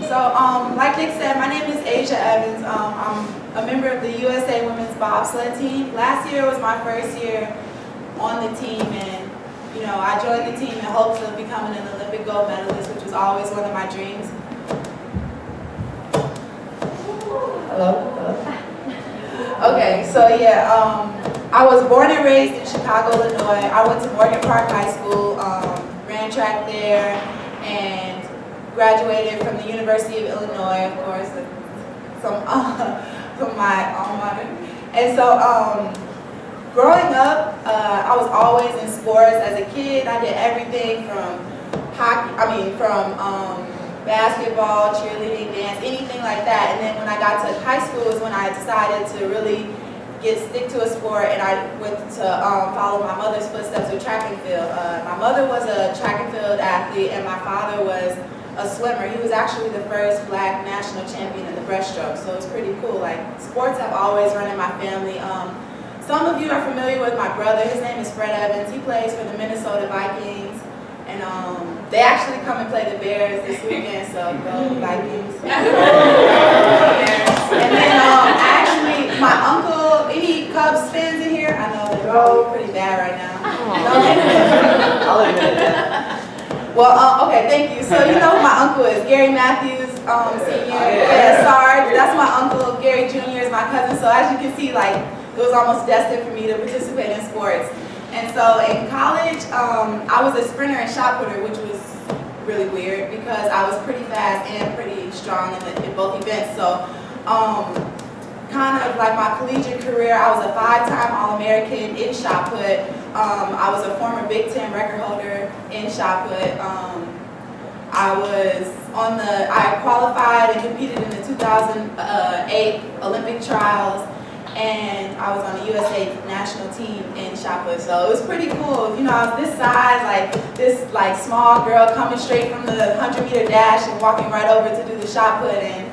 Like Nick said, my name is Asia Evans. I'm a member of the USA Women's Bobsled team. Last year was my first year on the team, and I joined the team in hopes of becoming an Olympic gold medalist, which was always one of my dreams. Hello? Okay, so yeah, I was born and raised in Chicago, Illinois. I went to Morgan Park High School, ran track there, and graduated from the University of Illinois, of course, from my alma mater. And so, growing up, I was always in sports. As a kid, I did everything from basketball, cheerleading, dance, anything like that. And then when I got to high school is when I decided to really stick to a sport, and I went to follow my mother's footsteps with track and field. My mother was a track and field athlete, and my father was a swimmer. He was actually the first black national champion in the breaststroke, so it's pretty cool. Like, sports have always run in my family. Some of you are familiar with my brother. His name is Fred Evans. He plays for the Minnesota Vikings, and they actually come and play the Bears this weekend, so go Vikings. And then actually, my uncle, any Cubs fans in here? I know they're all pretty bad right now. I'll admit that. Well, okay, thank you. So you know who my uncle is, Gary Matthews, Senior. Yeah, Sarge, that's my uncle. Gary Jr. is my cousin. So as you can see, like, it was almost destined for me to participate in sports. And so in college, I was a sprinter and shot putter, which was really weird because I was pretty fast and pretty strong in both events. So kind of like my collegiate career, I was a 5-time All-American in shot put. I was a former Big Ten record holder in shot put. I qualified and competed in the 2008 Olympic trials, and I was on the USA national team in shot put. So it was pretty cool. You know, I was this size, like small girl coming straight from the 100-meter dash and walking right over to do the shot put, and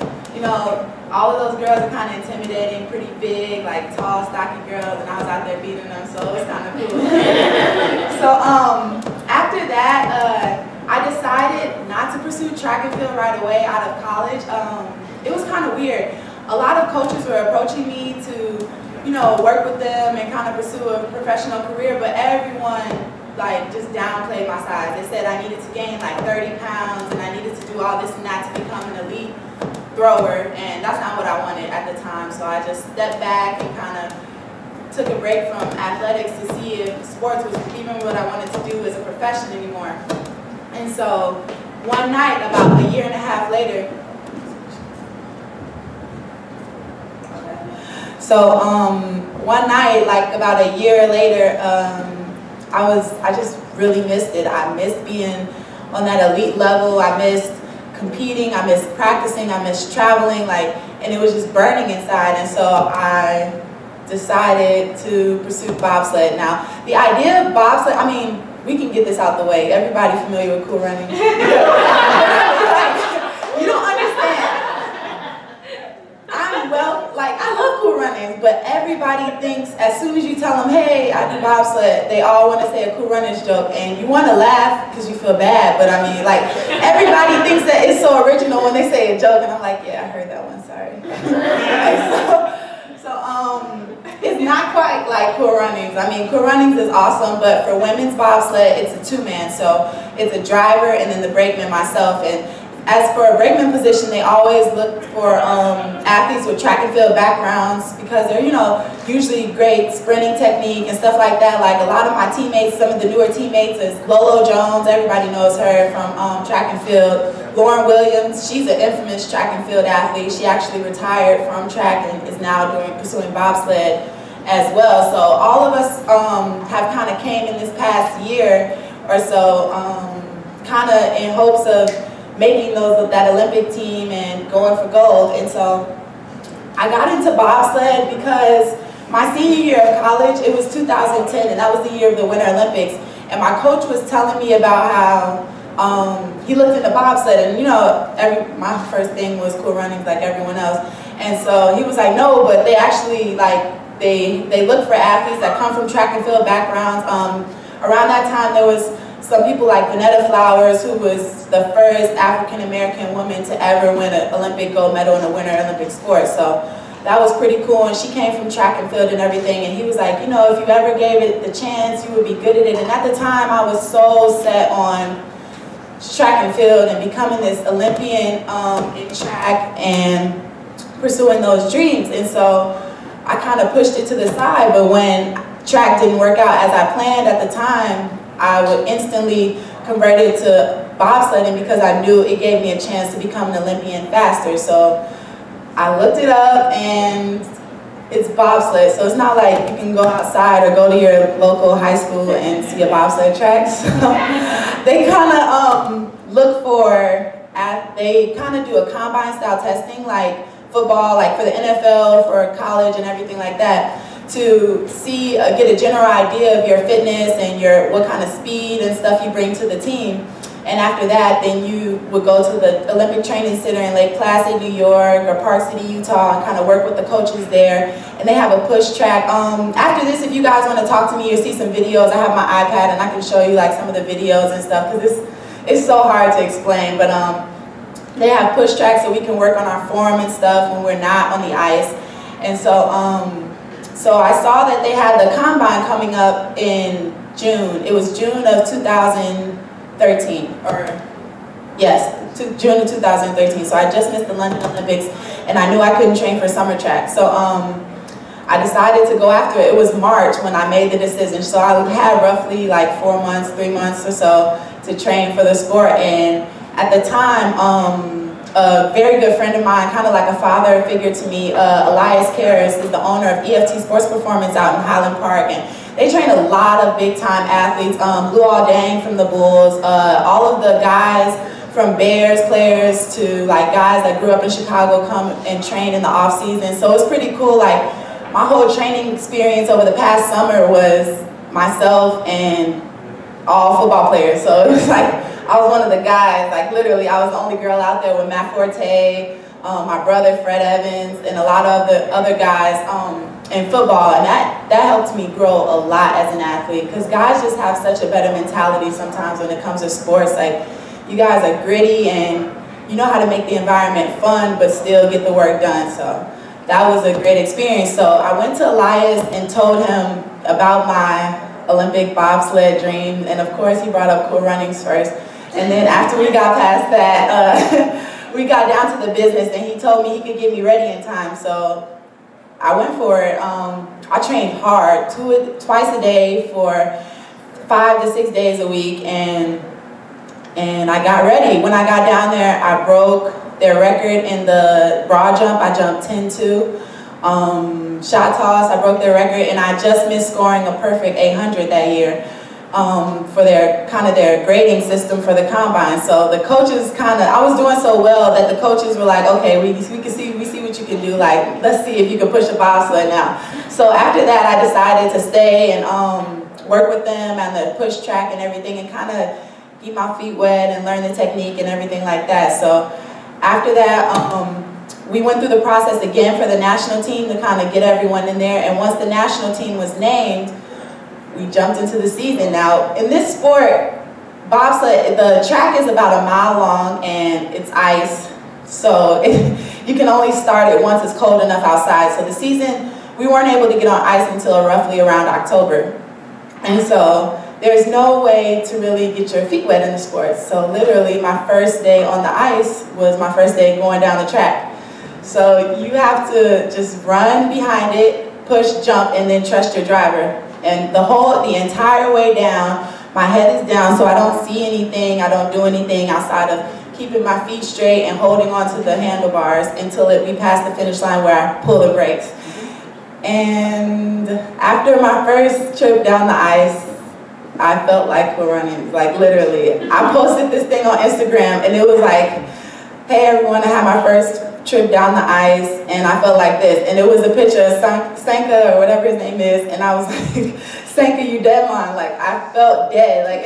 all of those girls are kind of intimidating, pretty big, like tall, stocky girls, and I was out there beating them, so it was kind of cool. So after that, I decided not to pursue track and field right away out of college. It was kind of weird. A lot of coaches were approaching me to, work with them and kind of pursue a professional career, but everyone just downplayed my size. They said I needed to gain like 30 pounds and I needed to do all this and that to become an elite thrower, and that's not what I wanted at the time. So I just stepped back and kind of took a break from athletics to see if sports was even what I wanted to do as a profession anymore. And so one night, about a year and a half later, one night, like about a year later, I just really missed it. I missed being on that elite level. I missed competing, I missed practicing, I missed traveling, and it was just burning inside. And so I decided to pursue bobsled. Now, the idea of bobsled, I mean, we can get this out the way. Everybody familiar with Cool Runnings? You don't understand. I love Cool Runnings, but everybody thinks as soon as you tell them, hey, I do bobsled, they all want to say a Cool Runnings joke, and you want to laugh because you feel bad, but I mean, everybody thinks that it's so original when they say a joke, and I'm like, yeah, I heard that one, sorry. It's not quite like Cool Runnings. I mean, Cool Runnings is awesome, but for women's bobsled, it's a 2-man, so it's a driver and then the brakeman, myself. And as for a brakeman position, they always look for athletes with track and field backgrounds because they're, usually great sprinting technique and stuff like that. Like a lot of my teammates, some of the newer teammates is Lolo Jones, everybody knows her from track and field. Lauren Williams, she's an infamous track and field athlete. She actually retired from track and is now pursuing bobsled as well. So all of us have kind of came in this past year or so kind of in hopes of making that Olympic team and going for gold. And so I got into bobsled because my senior year of college, it was 2010, and that was the year of the Winter Olympics. And my coach was telling me about how he looked into bobsled, and my first thing was Cool Runnings like everyone else. And so he was like, no, but they actually they look for athletes that come from track and field backgrounds. Around that time, there was some people like Vanetta Flowers, who was the first African-American woman to ever win an Olympic gold medal in a Winter Olympic sport. So that was pretty cool, and she came from track and field and everything, and he was like, you know, if you ever gave it the chance, you would be good at it. And at the time, I was so set on track and field and becoming this Olympian in track and pursuing those dreams. And so I kind of pushed it to the side, but when track didn't work out as I planned at the time, I would instantly convert it to bobsledding because I knew it gave me a chance to become an Olympian faster. So I looked it up, and it's bobsled. So it's not like you can go outside or go to your local high school and see a bobsled track. So they kind of look for, they kind of do a combine style testing like football, like for the NFL, for college and everything like that, to see, get a general idea of your fitness and what kind of speed and stuff you bring to the team. And after that, then you would go to the Olympic Training Center in Lake Placid, New York, or Park City, Utah, and kind of work with the coaches there. And they have a push track. After this, if you guys want to talk to me or see some videos, I have my iPad and I can show you like some of the videos and stuff, because it's so hard to explain. But they have push tracks so we can work on our form and stuff when we're not on the ice. And so, so I saw that they had the combine coming up in June. It was June of 2013, or yes, June of 2013. So I just missed the London Olympics, and I knew I couldn't train for summer track. So I decided to go after it. It was March when I made the decision. So I had roughly like 4 months, 3 months or so to train for the sport. And at the time, a very good friend of mine, kind of like a father figure to me, Elias Karras, is the owner of EFT Sports Performance out in Highland Park, and they train a lot of big-time athletes. Lou Aldang from the Bulls, all of the guys from Bears players to like guys that grew up in Chicago come and train in the off season. So it's pretty cool. Like my whole training experience over the past summer was myself and all football players. So it was like I was one of the guys, like literally I was the only girl out there with Matt Forte, my brother Fred Evans, and a lot of the other guys in football. And that helped me grow a lot as an athlete, because guys just have such a better mentality sometimes when it comes to sports. Like you guys are gritty and you know how to make the environment fun but still get the work done. So that was a great experience. So I went to Elias and told him about my Olympic bobsled dream, and of course he brought up Cool Runnings first. And then after we got past that, we got down to the business, and he told me he could get me ready in time. So I went for it. I trained hard, twice a day for 5 to 6 days a week, and I got ready. When I got down there, I broke their record in the broad jump. I jumped 10-2. Shot toss, I broke their record, and I just missed scoring a perfect 800 that year. For their grading system for the combine. So the coaches I was doing so well that the coaches were like, okay, we see what you can do, like let's see if you can push a bobsled now. So after that I decided to stay and work with them and the push track and everything, and kind of keep my feet wet and learn the technique and everything like that. So after that we went through the process again for the national team to kind of get everyone in there, and once the national team was named, we jumped into the season. Now, in this sport, bobsled, the track is about a mile long and it's ice. So you can only start it once it's cold enough outside. So the season, we weren't able to get on ice until roughly around October. And so there's no way to really get your feet wet in the sport. So literally my first day on the ice was my first day going down the track. So you have to just run behind it, push, jump, and then trust your driver. And the entire way down, my head is down, so I don't see anything, I don't do anything outside of keeping my feet straight and holding on to the handlebars until we pass the finish line where I pull the brakes. And after my first trip down the ice, I felt like we're running, like literally. I posted this thing on Instagram, and it was like, hey everyone, I had my first trip down the ice, and I felt like this. And it was a picture of Sanka, or whatever his name is, and I was like, Sanka, you dead man. Like, I felt dead. Like,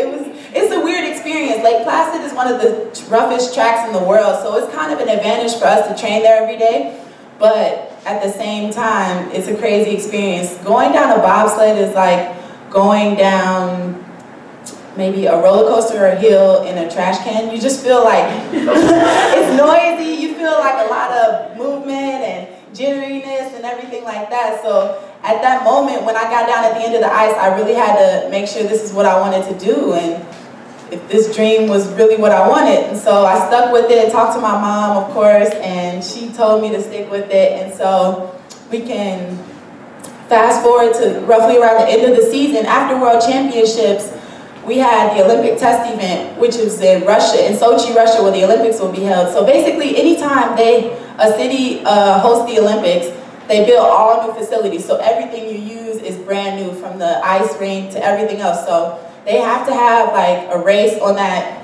it's a weird experience. Lake Placid is one of the roughest tracks in the world, so it's kind of an advantage for us to train there every day. But at the same time, it's a crazy experience. Going down a bobsled is like going down maybe a roller coaster or a hill in a trash can. You just feel like it's noisy, you feel like a lot of movement and jitteriness and everything like that. So at that moment, when I got down at the end of the ice, I really had to make sure this is what I wanted to do, and if this dream was really what I wanted. And so I stuck with it, talked to my mom, of course, and she told me to stick with it. And so we can fast forward to roughly around the end of the season. After World Championships, we had the Olympic test event, which is in Russia, in Sochi, Russia, where the Olympics will be held. So basically, anytime a city hosts the Olympics, they build all new facilities. So everything you use is brand new, from the ice rink to everything else. So they have to have like a race on that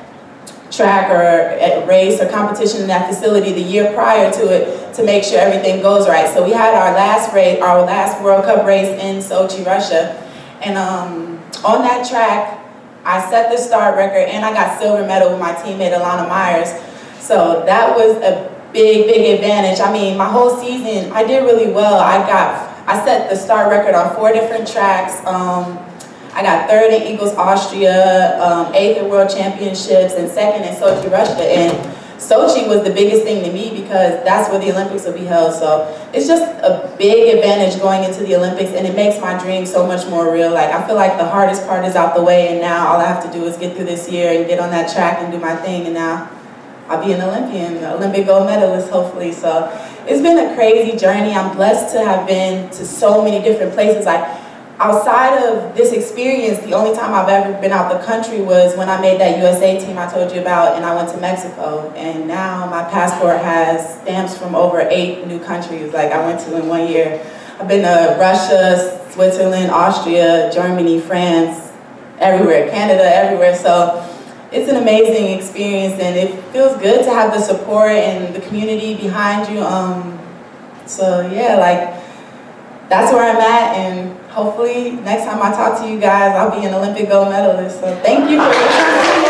track, or a race or competition in that facility the year prior to it to make sure everything goes right. So we had our last race, our last World Cup race in Sochi, Russia. And on that track, I set the start record and I got silver medal with my teammate Alana Myers. So that was a big, big advantage. I mean, my whole season, I did really well. I set the start record on 4 different tracks. I got 3rd in Eagles, Austria, 8th at World Championships, and 2nd in Sochi, Russia. And Sochi was the biggest thing to me because that's where the Olympics will be held. So it's just a big advantage going into the Olympics, and it makes my dream so much more real. Like, I feel like the hardest part is out the way, and now all I have to do is get through this year and get on that track and do my thing, and now I'll be an Olympian, Olympic gold medalist, hopefully. So it's been a crazy journey. I'm blessed to have been to so many different places. Outside of this experience, the only time I've ever been out the country was when I made that USA team I told you about, and I went to Mexico. And now my passport has stamps from over 8 new countries, like I went to in 1 year. I've been to Russia, Switzerland, Austria, Germany, France, everywhere, Canada, everywhere. So it's an amazing experience, and it feels good to have the support and the community behind you. So yeah, like, that's where I'm at, and hopefully next time I talk to you guys, I'll be an Olympic gold medalist. So thank you for your time.